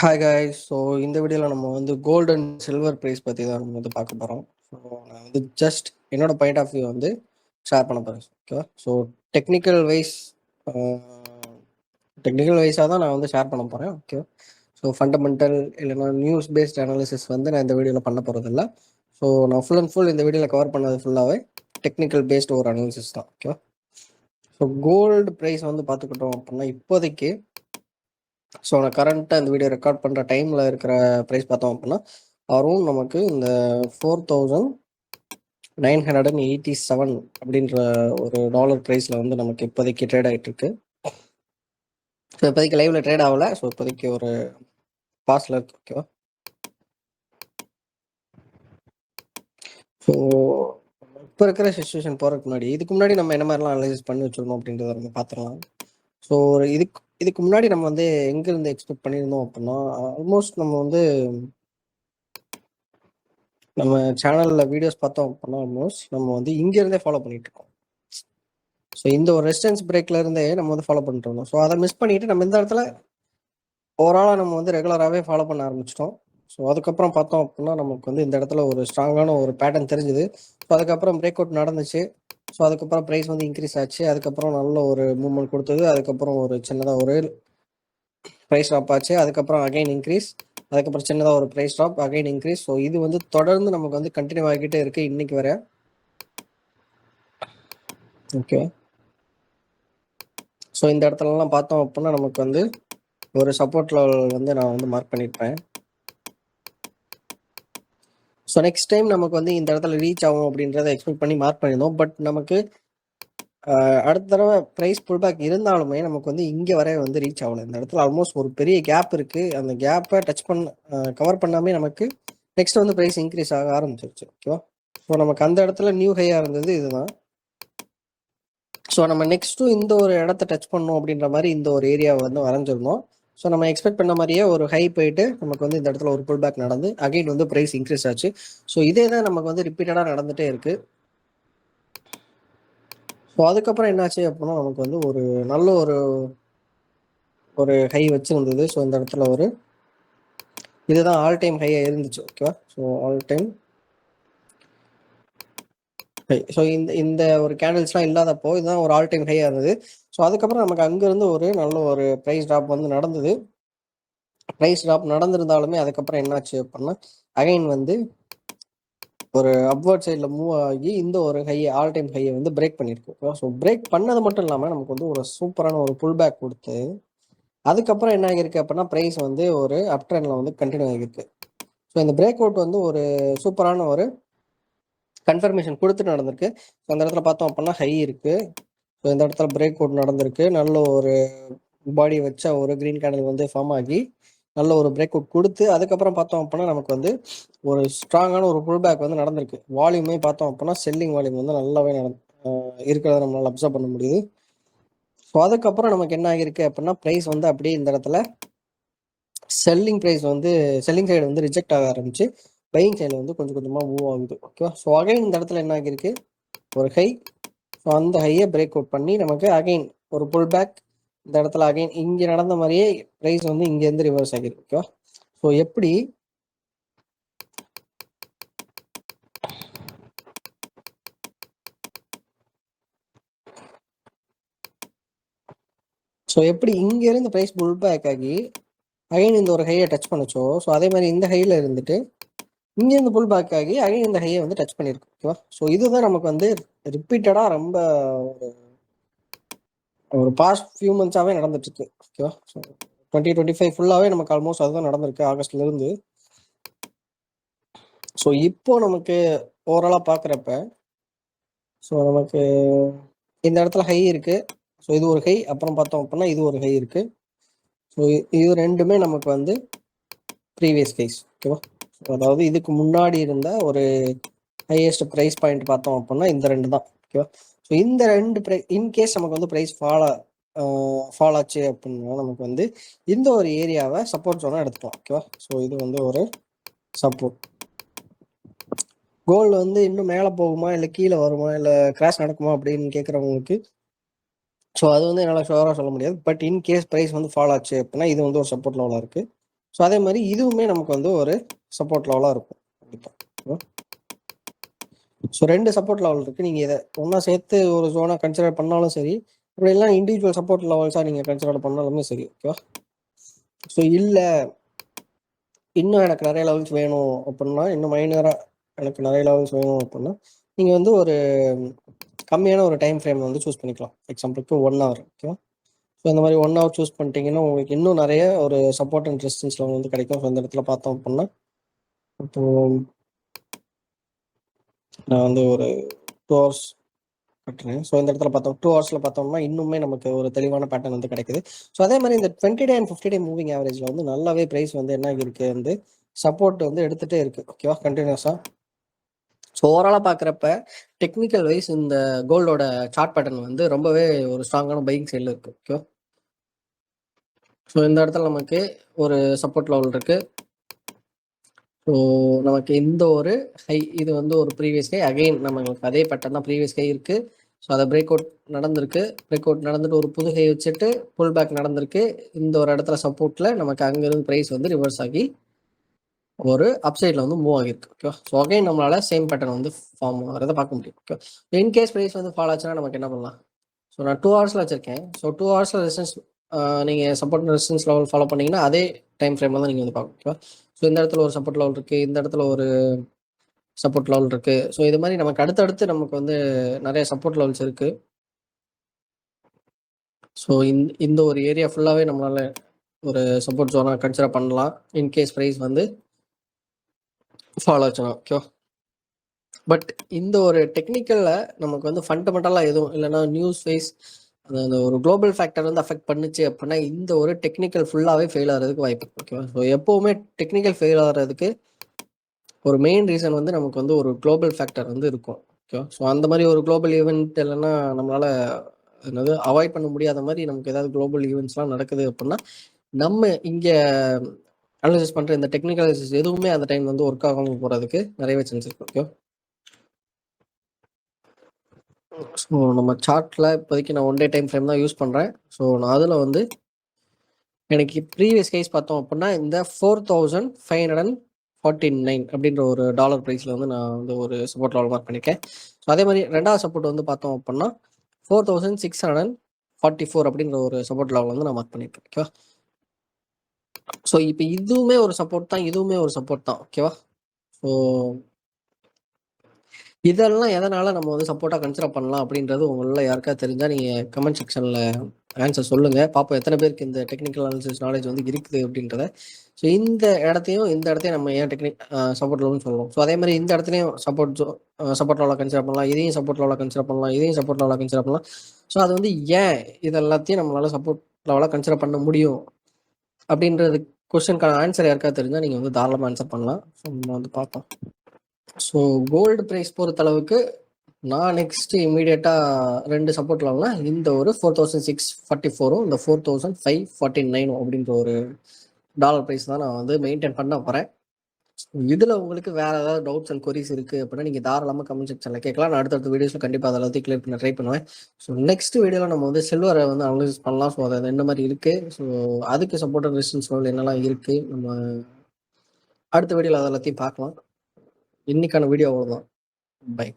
Hi guys. So இந்த வீடியோவில் நம்ம வந்து கோல்டு அண்ட் சில்வர் ப்ரைஸ் பற்றி தான் நம்ம வந்து பார்க்க போகிறோம். ஸோ நான் வந்து ஜஸ்ட் என்னோட பாயிண்ட் ஆஃப் வியூ வந்து ஷேர் பண்ண போகிறேன். ஓகேவா? ஸோ டெக்னிக்கல் வைஸ் டெக்னிக்கல் வைஸாக தான் நான் வந்து ஷேர் பண்ண போகிறேன். ஓகே. ஸோ ஃபண்டமெண்டல் இல்லைனா நியூஸ் பேஸ்ட் அனாலிசிஸ் வந்து நான் இந்த வீடியோவில் பண்ண போகிறதில்ல. ஸோ நான் ஃபுல் அண்ட் ஃபுல் இந்த வீடியோவில் கவர் பண்ணது ஃபுல்லாகவே டெக்னிக்கல் பேஸ்ட் ஒரு அனாலிசிஸ் தான். ஓகேவா? ஸோ கோல்டு ப்ரைஸ் வந்து பார்த்துக்கிட்டோம் அப்படின்னா இப்போதைக்கு ஸோ நான் கரண்ட்டாக இந்த வீடியோ ரெக்கார்ட் பண்ணுற டைமில் இருக்கிற ப்ரைஸ் பார்த்தோம் அப்படின்னா அரௌண்ட் நமக்கு இந்த 4987 அப்படின்ற ஒரு டாலர் ப்ரைஸில் வந்து நமக்கு இப்போதைக்கு ட்ரேட் ஆகிட்டு இருக்கு. ஸோ இப்போதைக்கு லைவ்ல ட்ரேட் ஆகலை. ஸோ இப்போதைக்கு ஒரு பாஸில் இருக்கு. ஓகேவா? ஸோ இப்போ இருக்கிற சிச்சுவேஷன் போகிறதுக்கு முன்னாடி இதுக்கு முன்னாடி நம்ம என்ன மாதிரிலாம் அனலைசிஸ் பண்ணி வச்சுருந்தோம் அப்படின்றத நம்ம பார்த்துக்கலாம். ஸோ இதுக்கு முன்னாடி நம்ம வந்து எங்கேருந்து எக்ஸ்பெக்ட் பண்ணியிருந்தோம் அப்படின்னா ஆல்மோஸ்ட் நம்ம வந்து நம்ம சேனலில் வீடியோஸ் பார்த்தோம் அப்படின்னா ஆல்மோஸ்ட் நம்ம வந்து இங்கேருந்தே ஃபாலோ பண்ணிட்டு இருக்கோம். ஸோ இந்த ஒரு ரெசிஸ்டன்ஸ் பிரேக்ல இருந்தே நம்ம வந்து ஃபாலோ பண்ணிட்டு இருந்தோம். ஸோ அதை மிஸ் பண்ணிட்டு நம்ம இந்த இடத்துல ஓவராலாக நம்ம வந்து ரெகுலராகவே ஃபாலோ பண்ண ஆரம்பிச்சிட்டோம். ஸோ அதுக்கப்புறம் பார்த்தோம் அப்படின்னா நமக்கு வந்து இந்த இடத்துல ஒரு ஸ்ட்ராங்கான ஒரு பேட்டர்ன் தெரிஞ்சுது. ஸோ அதுக்கப்புறம் பிரேக் அவுட் நடந்துச்சு. ஸோ அதுக்கப்புறம் ப்ரைஸ் வந்து இன்க்ரீஸ் ஆச்சு. அதுக்கப்புறம் நல்ல ஒரு மூவ்மெண்ட் கொடுத்தது. அதுக்கப்புறம் ஒரு சின்னதாக ஒரு ப்ரைஸ் ட்ராப் ஆச்சு. அதுக்கப்புறம் அகைன் இன்க்ரீஸ். அதுக்கப்புறம் சின்னதாக ஒரு price drop, again increase. So இது வந்து தொடர்ந்து நமக்கு வந்து கண்டினியூ ஆகிக்கிட்டே இருக்கு இன்னைக்கு வரை. ஓகே. ஸோ இந்த இடத்துலலாம் பார்த்தோம் அப்படின்னா நமக்கு வந்து ஒரு சப்போர்ட் லெவல் வந்து நான் வந்து மார்க் பண்ணியிருப்பேன். ஸோ நெக்ஸ்ட் டைம் நமக்கு வந்து இந்த இடத்துல ரீச் ஆகும் அப்படின்றத எக்ஸ்பெக்ட் பண்ணி மார்க் பண்ணியிருந்தோம். பட் நமக்கு அடுத்த தடவை ப்ரைஸ் புல் பேக் இருந்தாலுமே நமக்கு வந்து இங்கே வர வந்து ரீச் ஆகலை. இந்த இடத்துல ஆல்மோஸ்ட் ஒரு பெரிய கேப் இருக்குது. அந்த கேப்பை டச் கவர் பண்ணாமே நமக்கு நெக்ஸ்ட் வந்து ப்ரைஸ் இன்க்ரீஸ் ஆக ஆரம்பிச்சிருச்சு. ஓகேவா? ஸோ நமக்கு அந்த இடத்துல நியூ ஹையாக இருந்தது இதுதான். ஸோ நம்ம நெக்ஸ்ட்டும் இந்த ஒரு இடத்த டச் பண்ணோம் அப்படின்ற மாதிரி இந்த ஒரு ஏரியாவை வந்து வரைஞ்சிருந்தோம். ஸோ நம்ம எக்ஸ்பெக்ட் பண்ண மாதிரியே ஒரு ஹை போயிட்டு நமக்கு வந்து இந்த இடத்துல ஒரு புல் பேக் நடந்து அகைன் வந்து ப்ரைஸ் இன்க்ரீஸ் ஆச்சு. ஸோ இதே தான் நமக்கு வந்து ரிப்பீட்டடாக நடந்துகிட்டே இருக்கு. ஸோ அதுக்கப்புறம் என்னாச்சு அப்படின்னா நமக்கு வந்து ஒரு நல்ல ஒரு ஹை வச்சுருந்தது. ஸோ இந்த இடத்துல ஒரு இதுதான் ஆல் டைம் ஹையாக இருந்துச்சு. ஓகேவா? So all time high. So இந்த ஒரு கேண்டில்ஸ்லாம் இல்லாதப்போ இதுதான் ஒரு ஆல் டைம் ஹையாக இருந்தது. ஸோ அதுக்கப்புறம் நமக்கு அங்கேருந்து ஒரு நல்ல ஒரு ப்ரைஸ் ட்ராப் வந்து நடந்தது. ப்ரைஸ் ட்ராப் நடந்திருந்தாலுமே அதுக்கப்புறம் என்னாச்சு அப்படின்னா அகைன் வந்து ஒரு அப்வர்ட் சைடில் மூவ் ஆகி இந்த ஒரு ஹை ஆல் டைம் ஹையை வந்து பிரேக் பண்ணியிருக்கு. ஸோ பிரேக் பண்ணது மட்டும் இல்லாமல் நமக்கு வந்து ஒரு சூப்பரான ஒரு புல் பேக் கொடுத்து அதுக்கப்புறம் என்ன ஆகிருக்கு அப்படின்னா ப்ரைஸ் வந்து ஒரு அப் ட்ரெண்டில் வந்து கண்டினியூ ஆகிருக்கு. ஸோ இந்த பிரேக் அவுட் வந்து ஒரு சூப்பரான ஒரு கன்ஃபர்மேஷன் கொடுத்துட்டு நடந்திருக்கு. ஸோ அந்த இடத்துல பார்த்தோம் அப்படின்னா ஹை இருக்குது. ஸோ இந்த இடத்துல பிரேக் அவுட் நடந்திருக்கு. நல்ல ஒரு பாடி வச்ச ஒரு க்ரீன் கேண்டில் வந்து ஃபார்ம் ஆகி நல்ல ஒரு பிரேக் அவுட் கொடுத்து அதுக்கப்புறம் பார்த்தோம் அப்படின்னா நமக்கு வந்து ஒரு ஸ்ட்ராங்கான ஒரு புல் பேக் வந்து நடந்திருக்கு. வால்யூமே பார்த்தோம் அப்படின்னா செல்லிங் வால்யூம் வந்து நல்லாவே இருக்கிறத நம்மளால் அப்சர்வ் பண்ண முடியுது. ஸோ அதுக்கப்புறம் நமக்கு என்ன ஆகிருக்கு அப்படின்னா ப்ரைஸ் வந்து அப்படியே இந்த இடத்துல செல்லிங் சைடு வந்து ரிஜெக்ட் ஆக ஆரம்பிச்சு பையிங் சைடில் வந்து கொஞ்சம் கொஞ்சமாக மூவ் ஆகுது. ஓகேவா? ஸோ அகைன் இந்த இடத்துல என்ன ஆகிருக்கு ஒரு ஹை. ஸோ அந்த ஹையை பிரேக் அவுட் பண்ணி நமக்கு அகைன் ஒரு புல் பேக் இந்த இடத்துல அகைன் இங்கே நடந்த மாதிரியே ப்ரைஸ் வந்து இங்கேருந்து ரிவர்ஸ் ஆகிருக்கு. ஓகேவா? ஸோ எப்படி இங்கேருந்து ப்ரைஸ் புல் பேக் ஆகி அகைன் இந்த ஒரு ஹையை டச் பண்ணுச்சோ ஸோ அதே மாதிரி இந்த ஹையில் இருந்துட்டு இங்கேருந்து புல் பேக் ஆகி அகைன் இந்த ஹையை வந்து டச் பண்ணியிருக்கு. ஓகேவா? ஸோ இதுதான் நமக்கு வந்து ரிப்பீட்டடாக ரொம்ப ஒரு பாஸ்ட் ஃபியூ மந்த்ஸாகவே நடந்துட்டுருக்கு. ஓகேவா? ஸோ 2025 ஃபுல்லாகவே நமக்கு ஆல்மோஸ்ட் அதுதான் நடந்திருக்கு ஆகஸ்ட்லேருந்து. ஸோ இப்போ நமக்கு ஓவராலாக பார்க்குறப்ப ஸோ நமக்கு இந்த இடத்துல ஹை இருக்குது. ஸோ இது ஒரு ஹை. அப்புறம் பார்த்தோம் அப்படின்னா இது ஒரு ஹை இருக்குது. ஸோ இது ரெண்டுமே நமக்கு வந்து ப்ரீவியஸ் ஹைஸ். ஓகேவா? அதாவது இதுக்கு முன்னாடி இருந்த ஒரு ஹையஸ்ட் ப்ரைஸ் பாயிண்ட் பார்த்தோம் அப்படின்னா இந்த ரெண்டு தான். ஓகேவா? ஸோ இந்த ரெண்டு இன்கேஸ் நமக்கு வந்து ப்ரைஸ் ஃபால் ஆச்சு அப்படின்னா நமக்கு வந்து இந்த ஒரு ஏரியாவை சப்போர்ட் ஜோனாக எடுத்துக்கலாம். ஓகேவா? ஸோ இது வந்து ஒரு சப்போர்ட். கோல்டு வந்து இன்னும் மேலே போகுமா இல்லை கீழே வருமா இல்லை கிராஷ் நடக்குமா அப்படின்னு கேட்குறவங்களுக்கு ஸோ அது வந்து என்னால் ஷுவராக சொல்ல முடியாது. பட் இன்கேஸ் ப்ரைஸ் வந்து ஃபால் ஆச்சு அப்படின்னா இது வந்து ஒரு சப்போர்ட் லெவலாக இருக்குது. ஸோ அதே மாதிரி இதுவுமே நமக்கு வந்து ஒரு சப்போர்ட் லெவலாக இருக்கும் கண்டிப்பாக. ஸோ 2 சப்போர்ட் லெவல் இருக்குது. நீங்கள் இதை ஒன்றா சேர்த்து ஒரு ஜோனாக கன்சிடர் பண்ணாலும் சரி, இப்படிலாம் இண்டிவிஜுவல் சப்போர்ட் லெவல்ஸாக நீங்கள் கன்சிடர் பண்ணாலுமே சரி. ஓகேவா? ஸோ இல்லை இன்னும் எனக்கு நிறைய லெவல்ஸ் வேணும் அப்படின்னா, இன்னும் மைனராக எனக்கு நிறைய லெவல்ஸ் வேணும் அப்படின்னா, நீங்கள் வந்து ஒரு கம்மியான ஒரு டைம் ஃப்ரேம் வந்து சூஸ் பண்ணிக்கலாம். எக்ஸாம்பிளுக்கு 1 ஹவர். ஓகேவா? ஸோ இந்த மாதிரி 1 ஹவர் சூஸ் பண்ணிட்டீங்கன்னா உங்களுக்கு இன்னும் நிறைய ஒரு சப்போர்ட் அண்ட் ரெசிஸ்டன்ஸ் லெவல் வந்து கிடைக்கும். ஸோ இந்த இடத்துல பார்த்தோம் அப்படின்னா, இப்போ நான் வந்து ஒரு 2 ஹவர்ஸ் கட்டுறேன். ஸோ இந்த இடத்துல பார்த்தோம் 2 ஹவர்ஸில் பார்த்தோம்னா இன்னுமே நமக்கு ஒரு தெளிவான பேட்டர்ன் வந்து கிடைக்குது. ஸோ அதே மாதிரி இந்த 20 டே அண்ட் 50 டே மூவிங் ஆவரேஜில் வந்து நல்லாவே ப்ரைஸ் வந்து என்ன இருக்குது வந்து சப்போர்ட் வந்து எடுத்துகிட்டே இருக்குது. ஓகேவா? கண்டினியூஸாக. ஸோ ஓவராலாக பார்க்குறப்ப டெக்னிக்கல் வைஸ் இந்த கோல்டோட சார்ட் பேட்டர்ன் வந்து ரொம்பவே ஒரு ஸ்ட்ராங்கான பையிங் சைடில் இருக்குது. ஓகேவா? ஸோ இந்த இடத்துல நமக்கு ஒரு சப்போர்ட் லெவல் இருக்குது. ஸோ நமக்கு இந்த ஒரு ஹை இது வந்து ஒரு ப்ரீவியஸ் ஹை. அகைன் நமக்கு அதே பேட்டர்ன் தான் ப்ரீவியஸ் ஹை இருக்குது. ஸோ அதை பிரேக் அவுட் நடந்திருக்கு. பிரேக் அவுட் நடந்துட்டு ஒரு புது ஹை வச்சுட்டு புல் பேக் நடந்திருக்கு. இந்த ஒரு இடத்துல சப்போர்ட்டில் நமக்கு அங்கேருந்து ப்ரைஸ் வந்து ரிவர்ஸ் ஆகி ஒரு அப்சைடில் வந்து மூவ் ஆகிருக்கு. ஓகே. ஸோ அகைன் நம்மளால் சேம் பேட்டர்ன் வந்து ஃபார்ம் ஆகிறத பார்க்க முடியும். ஓகே. இன்கேஸ் ப்ரைஸ் வந்து ஃபால் ஆச்சுன்னா நமக்கு என்ன பண்ணலாம்? ஸோ நான் 2 ஹவர்ஸில் வச்சுருக்கேன். ஸோ 2 ஹவர்ஸில் ரெசிஸ்டன்ஸ் நீங்கள் சப்போர்ட் ரெசிஸ்டன்ஸ் லெவல் ஃபாலோ பண்ணிங்கன்னா அதே டைம் ஃப்ரேமில் தான் நீங்கள் வந்து பார்க்கணும். ஓகேவா? ஸோ இந்த இடத்துல ஒரு சப்போர்ட் லெவல் இருக்குது, இந்த இடத்துல ஒரு சப்போர்ட் லெவல் இருக்குது. ஸோ இது மாதிரி நமக்கு அடுத்தடுத்து நமக்கு வந்து நிறைய சப்போர்ட் லெவல்ஸ் இருக்குது. ஸோ இந்த ஒரு ஏரியா ஃபுல்லாகவே நம்மளால் ஒரு சப்போர்ட் ஜோனாக கன்சிடர் பண்ணலாம் இன்கேஸ் ப்ரைஸ் வந்து ஃபாலோ ஆச்சுன்னா. ஓகேவா? பட் இந்த ஒரு டெக்னிக்கலில் நமக்கு வந்து ஃபண்டமெண்டலாக எதுவும் இல்லைன்னா நியூஸ் வைஸ் அந்த ஒரு குளோபல் ஃபேக்டர் வந்து அஃபெக்ட் பண்ணுச்சு அப்படின்னா இந்த ஒரு டெக்னிக்கல் ஃபுல்லாகவே ஃபெயில் ஆகிறதுக்கு வாய்ப்பு. ஓகேவா? ஸோ எப்போவுமே டெக்னிக்கல் ஃபெயில் ஆகிறதுக்கு ஒரு மெயின் ரீசன் வந்து நமக்கு வந்து ஒரு குளோபல் ஃபேக்டர் வந்து இருக்கும். ஓகேவா? ஸோ அந்த மாதிரி ஒரு குளோபல் ஈவெண்ட் இல்லைன்னா நம்மளால் என்னது அவாய்ட் பண்ண முடியாத மாதிரி நமக்கு ஏதாவது குளோபல் ஈவெண்ட்ஸ்லாம் நடக்குது அப்படின்னா நம்ம இங்கே அனலைசிஸ் பண்ணுற இந்த டெக்னிக்கல் அனாலிசிஸ் எதுவுமே அந்த டைம் வந்து ஒர்க் ஆகாமல் போகிறதுக்கு நிறையவே சான்ஸ் இருக்கு. ஓகே. ஸோ நம்ம சார்ட்டில் இப்போதைக்கு நான் 1 டே டைம் ஃப்ரேம் தான் யூஸ் பண்ணுறேன். ஸோ நான் அதில் வந்து எனக்கு ப்ரீவியஸ் கேஸ் பார்த்தோம் அப்படின்னா இந்த 4549 அப்படின்ற ஒரு டாலர் ப்ரைஸில் வந்து நான் வந்து ஒரு சப்போர்ட் லெவல் மார்க் பண்ணியிருக்கேன். ஸோ அதே மாதிரி ரெண்டாவது சப்போர்ட் வந்து பார்த்தோம் அப்படின்னா 4644 அப்படின்ற ஒரு சப்போர்ட் லெவல் வந்து நான் மார்க் பண்ணியிருக்கேன். ஓகேவா? ஸோ இப்போ இதுவுமே ஒரு சப்போர்ட் தான், இதுவுமே ஒரு சப்போர்ட் தான். ஓகேவா? ஸோ இதெல்லாம் எதனால நம்ம வந்து சப்போர்ட்டாக கன்சிடர் பண்ணலாம் அப்படின்றது உங்களில் யாருக்கா தெரிஞ்சால் நீங்கள் கமெண்ட் செக்ஷனில் ஆன்சர் சொல்லுங்கள். பார்ப்போம் எத்தனை பேருக்கு இந்த டெக்னிக்கல் அனாலிசிஸ் நாலேஜ் வந்து இருக்குது அப்படின்றத. ஸோ இந்த இடத்தையும் நம்ம ஏன் சப்போர்ட் லெவல்னு சொல்லுவோம். ஸோ அதே மாதிரி இந்த இடத்துலையும் சப்போர்ட் லெவலாக கன்சிடர் பண்ணலாம், இதையும் சப்போர்ட் லெவலாக கன்சிடர் பண்ணலாம், இதையும் சப்போர்ட் லெவலாக கன்சிடர் பண்ணலாம். ஸோ அது வந்து ஏன் இது எல்லாத்தையும் நம்மளால் சப்போர்ட் லெவலாக கன்சிடர் பண்ண முடியும் அப்படின்றது கொஸ்டினுக்கான ஆன்சர் யாருக்கா தெரிஞ்சால் நீங்கள் வந்து தாராளமாக ஆன்சர் பண்ணலாம். ஸோ நம்ம வந்து பார்ப்போம். ஸோ கோல்டு ப்ரைஸ் பொறுத்தளவுக்கு நான் நெக்ஸ்ட் இமீடியட்டாக 2 சப்போர்ட் லெவல்னா இந்த ஒரு 4644 இந்த 4549 அப்படின்ற ஒரு டாலர் ப்ரைஸ் தான் நான் வந்து மெயின்டைன் பண்ண போகிறேன். இதில் உங்களுக்கு வேறு ஏதாவது டவுட்ஸ் அண்ட் கொரிஸ் இருக்குது அப்படின்னா நீங்கள் தாராளமாக கமெண்ட் செக்ஷனில் கேட்கலாம். நான் அடுத்தடுத்த வீடியோஸில் கண்டிப்பாக அதை எல்லாத்தையும் கிளியர் பண்ண ட்ரை பண்ணுவேன். ஸோ நெக்ஸ்ட் வீடியோவில் நம்ம வந்து சில்வரை வந்து அனலைஸ் பண்ணலாம். ஸோ அது என்ன மாதிரி இருக்குது, ஸோ அதுக்கு சப்போர்ட் ரெசிஸ்டன்ஸ் லெவல் என்னெல்லாம் இருக்குது, நம்ம அடுத்த வீடியோவில் அதை எல்லாத்தையும் பார்க்கலாம். இன்னைக்கான வீடியோ அவ்வளோதான். பை.